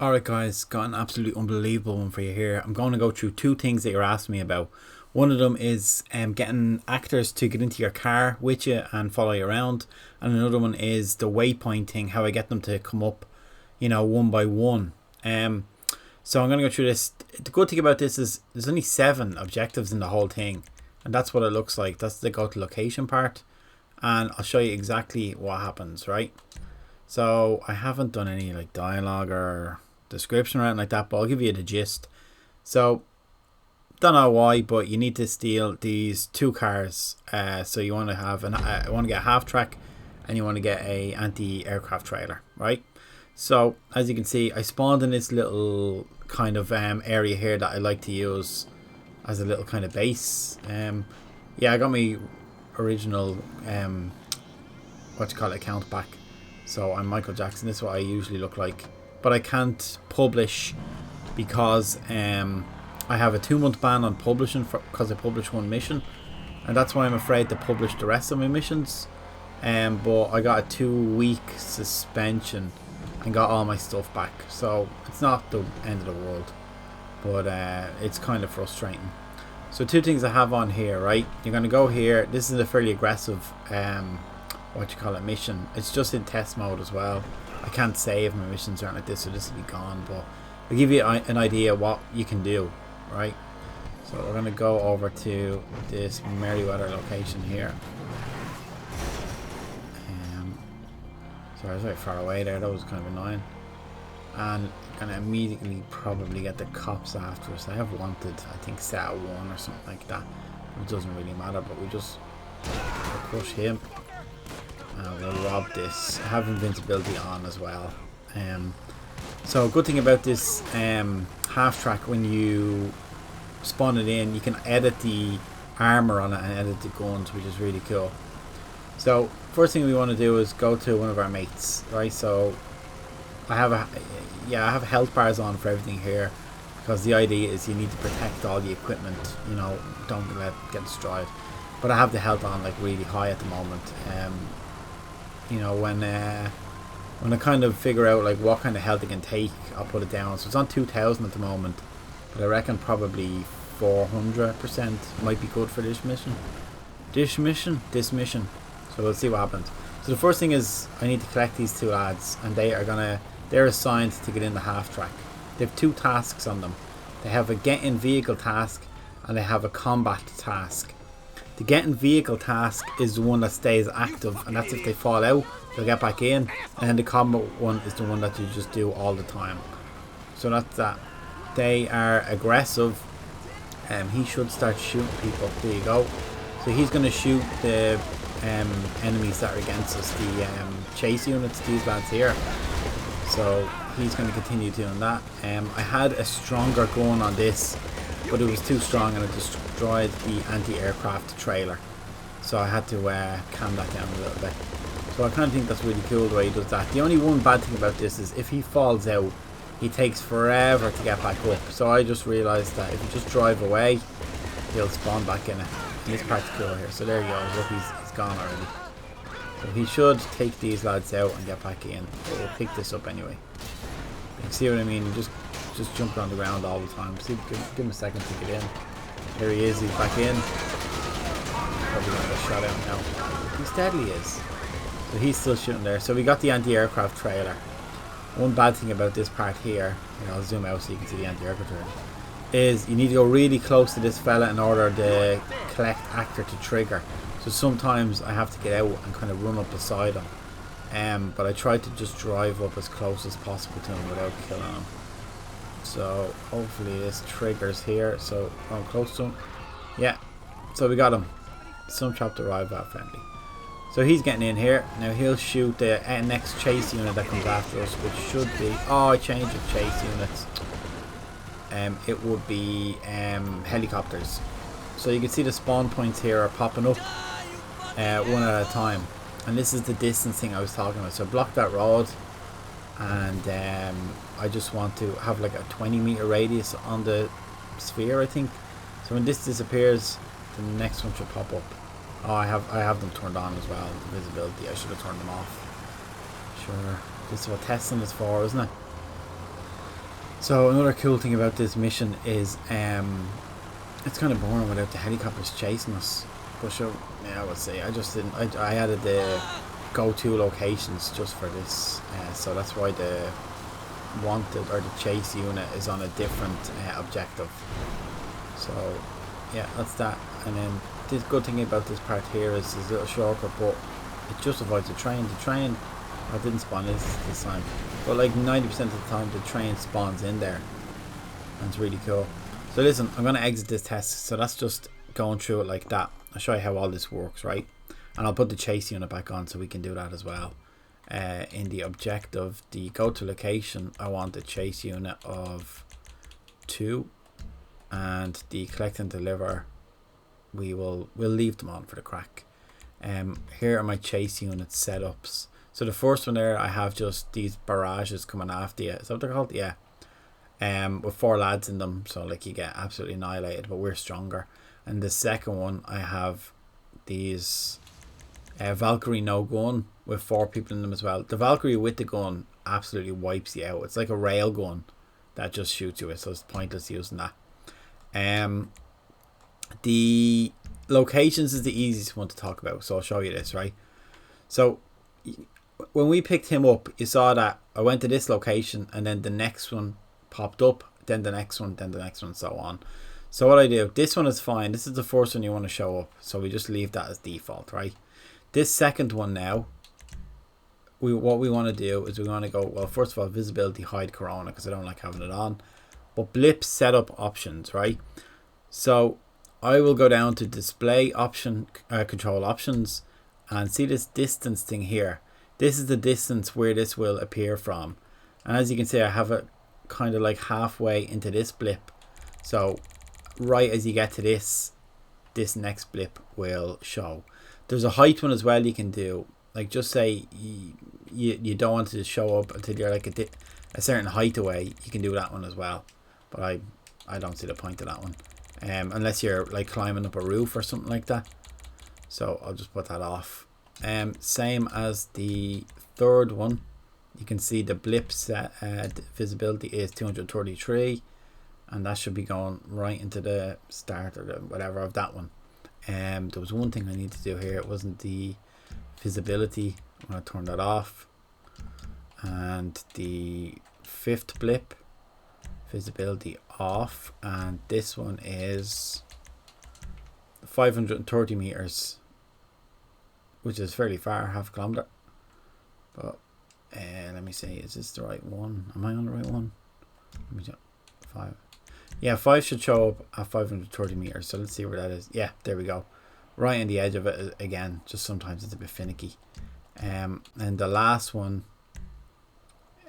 Alright guys, got an absolutely unbelievable one for you here. I'm going to go through two things that you're asking me about. One of them is getting actors to get into your car with you and follow you around. And another one is the waypoint thing, how I get them to come up, one by one. So I'm going to go through this. The good thing about this is there's only 7 objectives in the whole thing. And that's what it looks like. That's the go to location part. And I'll show you exactly what happens, right? So I haven't done any like dialogue or description or anything like that, but I'll give you the gist. So don't know why, but you need to steal these 2 cars. So you want to have want to get a half track, and you want to get a anti-aircraft trailer, right? So as you can see, I spawned in this little kind of area here that I like to use as a little kind of base. Yeah, I got my original account back. So I'm Michael Jackson. This is what I usually look like, but I can't publish because I have a 2-month ban on publishing because I published 1 mission, and that's why I'm afraid to publish the rest of my missions. But I got a 2-week suspension and got all my stuff back, so it's not the end of the world, but it's kind of frustrating. So 2 things I have on here, right? You're going to go here. This is a fairly aggressive mission. It's just in test mode as well. I can't save my missions aren't like this, so this will be gone, but I'll give you an idea what you can do, right? So we're going to go over to this Merryweather location here. Sorry, I was very far away there. That was kind of annoying. And going to immediately probably get the cops after us. I have wanted, I think, set at 1 or something like that. It doesn't really matter, but we just crush him. We'll rob this. I have invincibility on as well. So a good thing about this half track, when you spawn it in, you can edit the armor on it and edit the guns, which is really cool. So first thing we want to do is go to one of our mates, right? So I have health bars on for everything here, because the idea is you need to protect all the equipment, don't let it get destroyed. But I have the health on like really high at the moment. When I kind of figure out like what kind of health it can take, I'll put it down. So it's on 2000 at the moment, but I reckon probably 400% might be good for this mission. This mission. So we'll see what happens. So the first thing is I need to collect these 2 lads, and they're assigned to get in the half track. They have 2 tasks on them. They have a get in vehicle task and they have a combat task. The get in vehicle task is the one that stays active, and that's if they fall out, they'll get back in. And then the combat one is the one that you just do all the time. So that's that. They are aggressive. He should start shooting people. There you go. So he's going to shoot the enemies that are against us, the chase units, these lads here. So he's going to continue doing that. I had a stronger gun on this, but it was too strong and it destroyed the anti-aircraft trailer, so I had to calm that down a little bit. So I kind of think that's really cool the way he does that. The only one bad thing about this is if he falls out, he takes forever to get back up. So I just realised that if you just drive away, he'll spawn back in it. And this part's cool here. So there you go. Look, he's gone already. So he should take these lads out and get back in. But we'll pick this up anyway. You see what I mean? Just jumping on the ground all the time. See, give him a second to get in. Here he is. He's back in. Probably gonna get shot out now. He steadily is. So he's still shooting there. So we got the anti-aircraft trailer. One bad thing about this part here, I'll zoom out so you can see the anti-aircraft trailer, is you need to go really close to this fella in order to collect actor to trigger. So sometimes I have to get out and kind of run up beside him. But I try to just drive up as close as possible to him without killing him. So hopefully this triggers here. So I'm close to him. Yeah. So we got him. Some trap arrived at friendly. So he's getting in here. Now he'll shoot the next chase unit that comes after us, which should be... Oh, I changed the chase units. It would be helicopters. So you can see the spawn points here are popping up one at a time. And this is the distance thing I was talking about. So block that road. And I just want to have like a 20-meter radius on the sphere, I think. So when this disappears, the next one should pop up. Oh, I have them turned on as well, the visibility. I should have turned them off. Sure. This is what testing is for, isn't it? So another cool thing about this mission is it's kind of boring without the helicopters chasing us. But sure, yeah, I would say I just didn't. I added the go-to locations just for this, so that's why the wanted or the chase unit is on a different objective. So yeah, that's that. And then the good thing about this part here is this little shortcut, but it just avoids the train. The train, I didn't spawn this time, but like 90% of the time the train spawns in there, and it's really cool. So listen, I'm gonna exit this test. So that's just going through it like that. I'll show you how all this works, right? And I'll put the chase unit back on so we can do that as well. In the objective, the go to location, I want a chase unit of 2, and the collect and deliver, we'll leave them on for the crack. Here are my chase unit setups. So the first one there, I have just these barrages coming after you. Is that what they're called? Yeah. With 4 lads in them, so like you get absolutely annihilated, but we're stronger. And the second one, I have these Valkyrie no gun with 4 people in them as well. The Valkyrie with the gun absolutely wipes you out. It's like a rail gun that just shoots you with, so it's pointless using that. The locations is the easiest one to talk about, so I'll show you this, right? So when we picked him up, you saw that I went to this location and then the next one popped up, then the next one, then the next one, so on. So what I do, this one is fine. This is the first one you want to show up, so we just leave that as default, right? This second one now, what we want to do is we want to go, well, first of all, visibility, hide corona, because I don't like having it on. But blip setup options, right? So I will go down to display option, control options, and see this distance thing here. This is the distance where this will appear from. And as you can see, I have it kind of like halfway into this blip. So right as you get to this next blip will show. There's a height one as well you can do. Like just say you don't want to show up until you're like a certain height away. You can do that one as well. But I don't see the point of that one. Unless you're like climbing up a roof or something like that. So I'll just put that off. Same as the third one. You can see the blip set visibility is 233. And that should be going right into the start or the whatever of that one. There was one thing I need to do here. It wasn't the visibility. I'm going to turn that off. And the 5th blip, visibility off. And this one is 530 meters, which is fairly far, half a kilometer. But let me see, is this the right one? Am I on the right one? Let me check. 5. Yeah, 5 should show up at 530 meters. So let's see where that is. Yeah, there we go. Right on the edge of it again. Just sometimes it's a bit finicky. And the last one,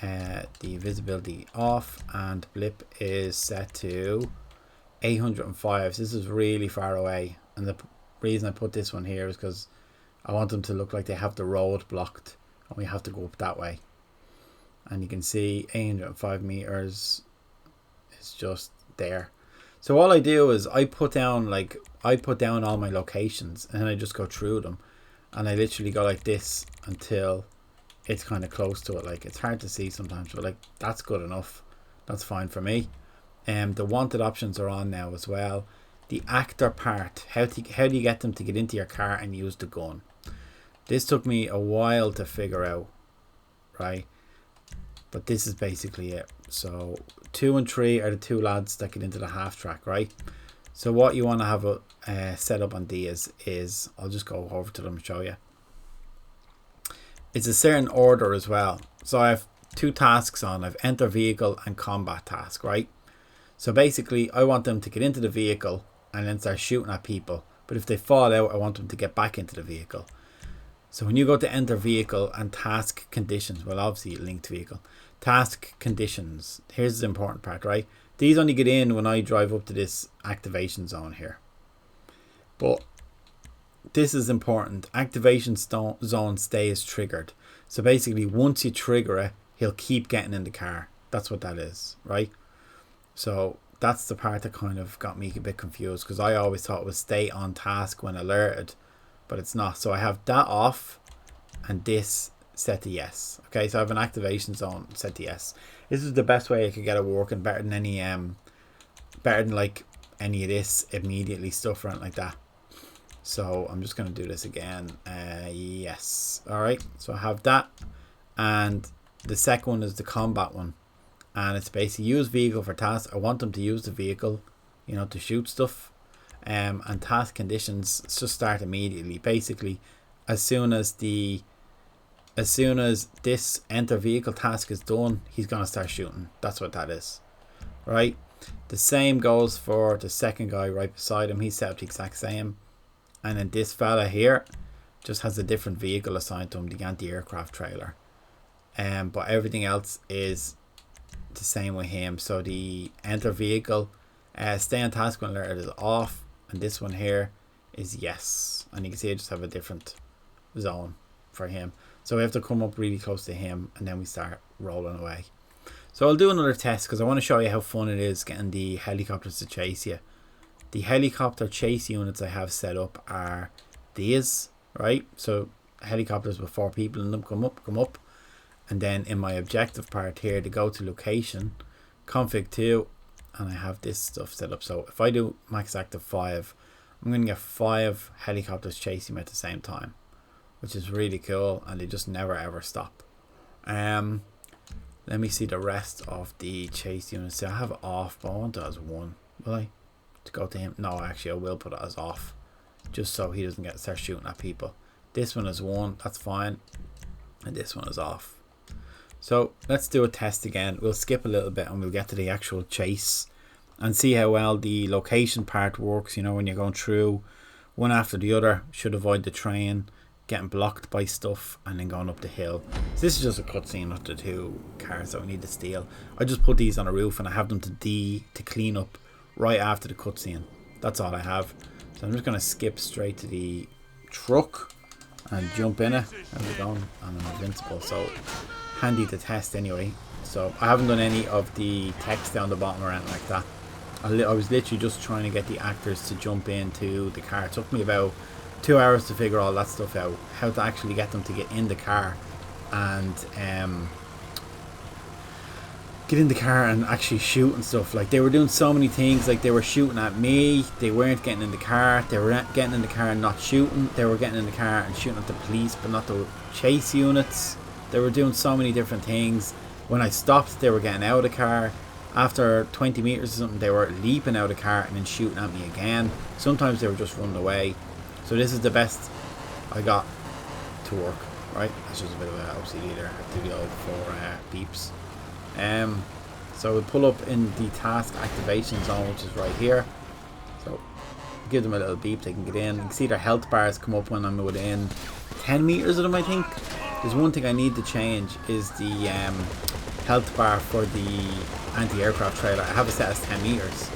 the visibility off and blip is set to 805. So this is really far away. And the reason I put this one here is because I want them to look like they have the road blocked. And we have to go up that way. And you can see 805 meters is just there. So all I do is I put down all my locations and I just go through them, and I literally go like this until it's kind of close to it. Like it's hard to see sometimes, but like that's good enough. That's fine for me. The wanted options are on now as well. The actor part, how do you get them to get into your car and use the gun? This took me a while to figure out, right? But this is basically it. So 2 and 3 are the 2 lads that get into the half track, right? So what you want to have a set up on these is I'll just go over to them and show you. It's a certain order as well. So I have 2 tasks on. I've enter vehicle and combat task, right? So basically I want them to get into the vehicle and then start shooting at people. But if they fall out, I want them to get back into the vehicle. So when you go to enter vehicle and task conditions, well, obviously linked vehicle, task conditions, here's the important part, right? These only get in when I drive up to this activation zone here. But this is important. Activation zone stays triggered. So basically once you trigger it, he'll keep getting in the car. That's what that is, right? So that's the part that kind of got me a bit confused, because I always thought it was stay on task when alerted, but it's not. So I have that off and this set to yes. Okay, so I have an activation zone set to yes. This is the best way I could get it working, better than any like any of this immediately stuff or anything like that. So I'm just going to do this again. Yes. All right, so I have that, and the second one is the combat one, and it's basically use vehicle for task. I want them to use the vehicle, you know, to shoot stuff, and task conditions just start immediately. Basically, as soon as this enter vehicle task is done, he's gonna start shooting. That's what that is, right? The same goes for the second guy right beside him. He's set up the exact same, and then this fella here just has a different vehicle assigned to him, the anti-aircraft trailer. But everything else is the same with him. So the enter vehicle, stay on task when alerted is off, and this one here is yes. And you can see I just have a different zone for him. So we have to come up really close to him, and then we start rolling away. So I'll do another test because I want to show you how fun it is getting the helicopters to chase you. The helicopter chase units I have set up are these, right? So helicopters with 4 people in them come up. And then in my objective part here, to go to location, config 2, and I have this stuff set up. So if I do max active 5, I'm going to get 5 helicopters chasing me at the same time, which is really cool, and they just never ever stop. Let me see the rest of the chase units. So I have it off, but I want it as 1. Will I? To go to him? No, actually I will put it as off, just so he doesn't start shooting at people. This one is 1, that's fine, and this one is off. So let's do a test again. We'll skip a little bit and we'll get to the actual chase and see how well the location part works. You know, when you're going through one after the other, should avoid the train getting blocked by stuff and then going up the hill. So this is just a cutscene of the 2 cars that we need to steal. I just put these on a roof and I have them to clean up right after the cutscene. That's all I have. So I'm just going to skip straight to the truck and jump in it. How's it going? And I'm invincible, so handy to test anyway. So I haven't done any of the text down the bottom or anything like that. I was literally just trying to get the actors to jump into the car. It took me about 2 hours to figure all that stuff out, how to actually get them to get in the car and actually shoot and stuff. Like, they were doing so many things. Like, they were shooting at me, they weren't getting in the car, they were getting in the car and not shooting, they were getting in the car and shooting at the police but not the chase units. They were doing so many different things. When I stopped, they were getting out of the car. After 20 meters or something, they were leaping out of the car and then shooting at me again. Sometimes they were just running away. So this is the best I got to work, right? That's just a bit of an OCD there. I do the old 4 beeps. So we'll pull up in the task activation zone, which is right here. So give them a little beep, they can get in. You can see their health bars come up when I'm within 10 meters of them, I think. There's one thing I need to change is the health bar for the anti-aircraft trailer. I have it set as 10 meters,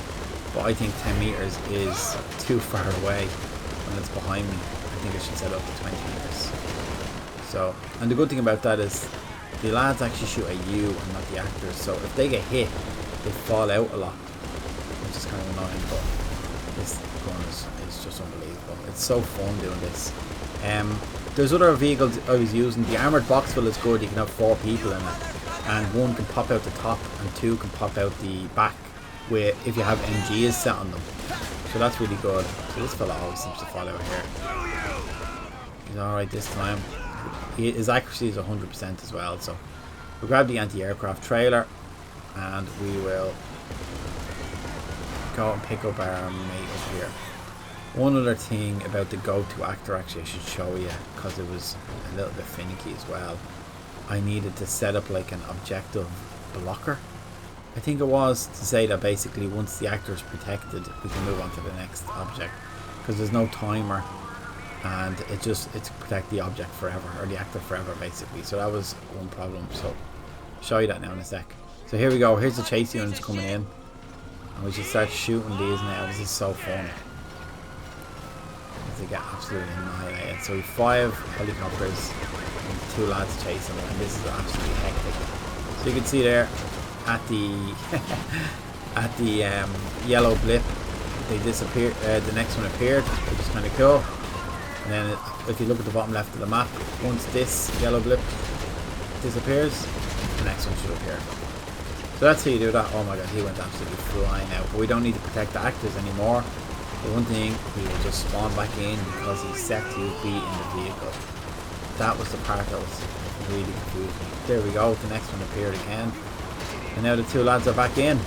but I think 10 meters is too far away when it's behind me. I think I should set it up to 20 meters. So, and the good thing about that is the lads actually shoot at you and not the actors. So if they get hit, they fall out a lot, which is kind of annoying. But this gun is just unbelievable. It's so fun doing this. There's other vehicles I was using. The armoured boxful is good. You can have 4 people in it, and 1 can pop out the top and 2 can pop out the back with, if you have MGs set on them. So that's really good. So this fella always seems to fall out here. He's alright this time. His accuracy is 100% as well. So we'll grab the anti-aircraft trailer and we will go and pick up our mate up here. One other thing about the go-to actor, actually I should show you, because it was a little bit finicky as well. I needed to set up like an objective blocker, I think it was, to say that basically once the actor is protected we can move on to the next object, because there's no timer and it's to protect the object forever, or the actor forever basically. So that was one problem. So I'll show you that now in a sec. So here we go, here's the chase units coming in and we should start shooting these now. This is so fun. They get absolutely annihilated. So we have 5 helicopters and 2 lads chasing them, and this is absolutely hectic. So you can see there at the yellow blip, they disappeared. The next one appeared, which is kind of cool. And then if you look at the bottom left of the map, once this yellow blip disappears, the next one should appear. So that's how you do that. Oh my god, he went absolutely flying out. But we don't need to protect the actors anymore. The one thing, he will just spawn back in because he's set to be in the vehicle. That was the part that was really confusing me. There we go, the next one appeared again. And now the two lads are back in.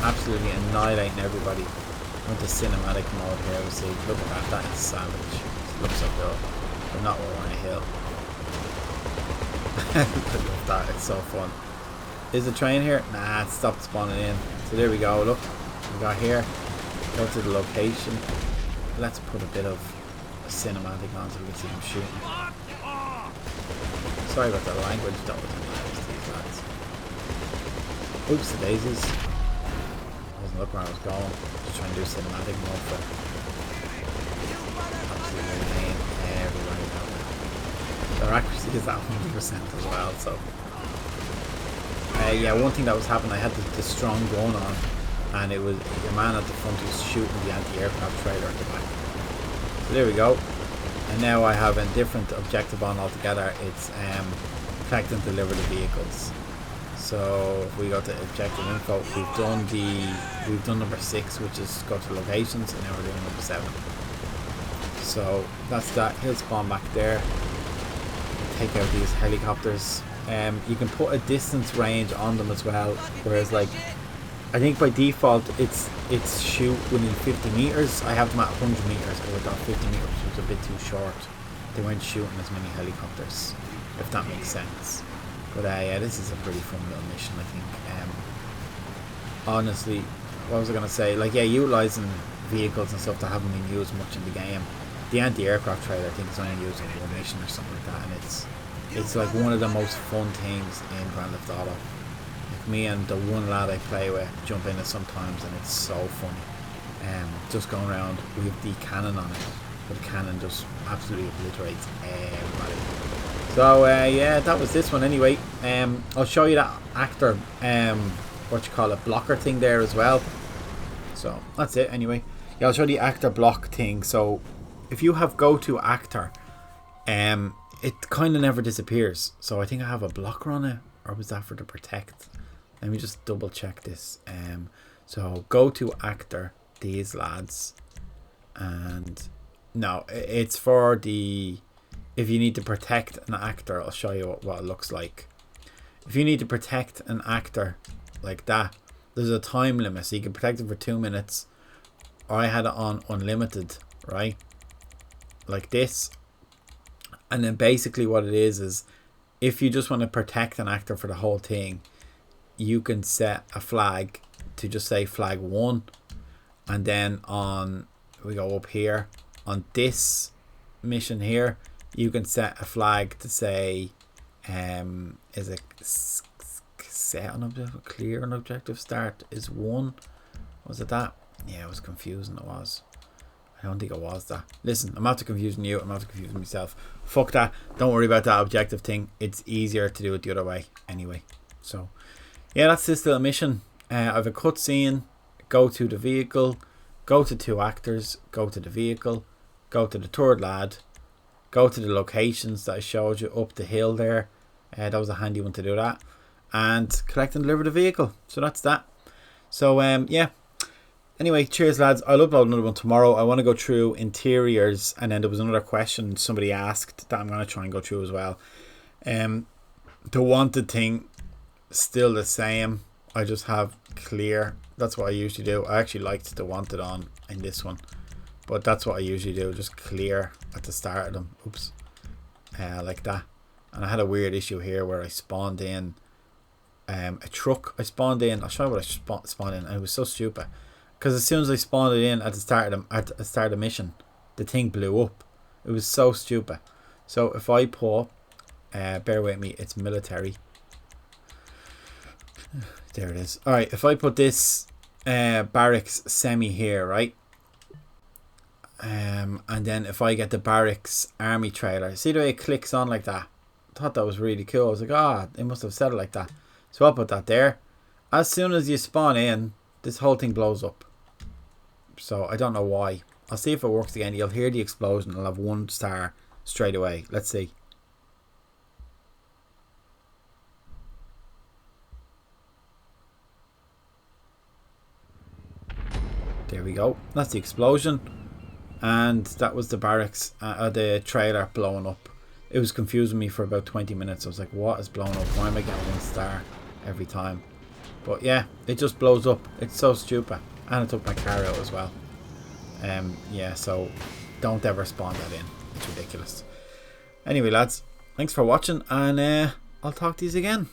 Absolutely annihilating everybody. Went to cinematic mode here. We see, look at that, that is savage. It looks so cool. But not over on a hill. I love that, it's so fun. Is the train here? Nah, it stopped spawning in. So there we go, look. We got here. Go to the location. Let's put a bit of a cinematic on so we can see them shooting. Sorry about the language, that was hilarious, these lads. Oops, the daisies. Wasn't looking where I was going. Just trying to do cinematic mode for absolutely laying everybody out there. Their accuracy is at 100% as well, so. Yeah, one thing that was happening, I had the strong gun on, and it was your man at the front who was shooting the anti-aircraft trailer at the back. So there we go. And now I have a different objective on altogether. It's collect and deliver the vehicles. So if we go to objective info, we've done number 6, which is go to locations, and now we're doing number 7. So that's that. He'll spawn back there. Take out these helicopters. You can put a distance range on them as well, whereas like I think by default it's shoot within 50 meters. I have them at 100 meters because I thought 50 meters was a bit too short. They weren't shooting as many helicopters, if that makes sense. But yeah, this is a pretty fun little mission, I think. Honestly, what was I gonna say? Like, yeah, utilizing vehicles and stuff that haven't been used much in the game. The anti-aircraft trailer, I think, is only used in one mission or something like that, and it's like one of the most fun things in Grand Theft Auto. Like, me and the one lad I play with jump in it sometimes, and it's so funny. Just going around with the cannon on it, but the cannon just absolutely obliterates everybody. So yeah, that was this one anyway. I'll show you that actor, blocker thing there as well. So that's it anyway. Yeah, I'll show you the actor block thing. So if you have go to actor, it kind of never disappears. So I think I have a blocker on it, or was that for the protect? Let me just double check this. So go to actor, these lads, and no, it's for the, if you need to protect an actor, I'll show you what it looks like. If you need to protect an actor like that, there's a time limit, so you can protect it for 2 minutes. I had it on unlimited, right? Like this. And then basically what it is if you just want to protect an actor for the whole thing, you can set a flag to just say flag 1. And then on, we go up here, on this mission here, you can set a flag to say, is it set an objective, clear an objective start is 1. Was it that? Yeah, it was confusing, it was. I don't think it was that. Listen, I'm after confusing you, I'm after confusing myself. Fuck that, don't worry about that objective thing. It's easier to do it the other way anyway. So yeah, that's this little mission. I have a cutscene. Go to the vehicle, go to 2 actors, go to the vehicle, go to the 3rd lad, go to the locations that I showed you up the hill there. That was a handy one to do that. And collect and deliver the vehicle. So that's that. So yeah. Anyway, cheers lads. I'll upload another one tomorrow. I want to go through interiors, and then there was another question somebody asked that I'm going to try and go through as well. The wanted thing, still the same. I just have clear. That's what I usually do. I actually liked the wanted on in this one, but that's what I usually do. Just clear at the start of them. Oops. Like that. And I had a weird issue here where I spawned in a truck. I spawned in. I'll show you what I spawned in, and it was so stupid. Because as soon as I spawned it in at the start of the mission, the thing blew up. It was so stupid. So if I put, bear with me, it's military. There it is. Alright, if I put this barracks semi here, right? And then if I get the barracks army trailer, see the way it clicks on like that? I thought that was really cool. I was like, ah, they must have said it like that. So I'll put that there. As soon as you spawn in, this whole thing blows up. So I don't know why. I'll see if it works again. You'll hear the explosion. I'll have 1 star straight away. Let's see. There we go. That's the explosion. And that was the barracks, the trailer blowing up. It was confusing me for about 20 minutes. I was like, what is blowing up? Why am I getting 1 star every time? But yeah, it just blows up. It's so stupid. And it took my car out as well. Yeah, so don't ever spawn that in. It's ridiculous. Anyway, lads, thanks for watching, and I'll talk to you again.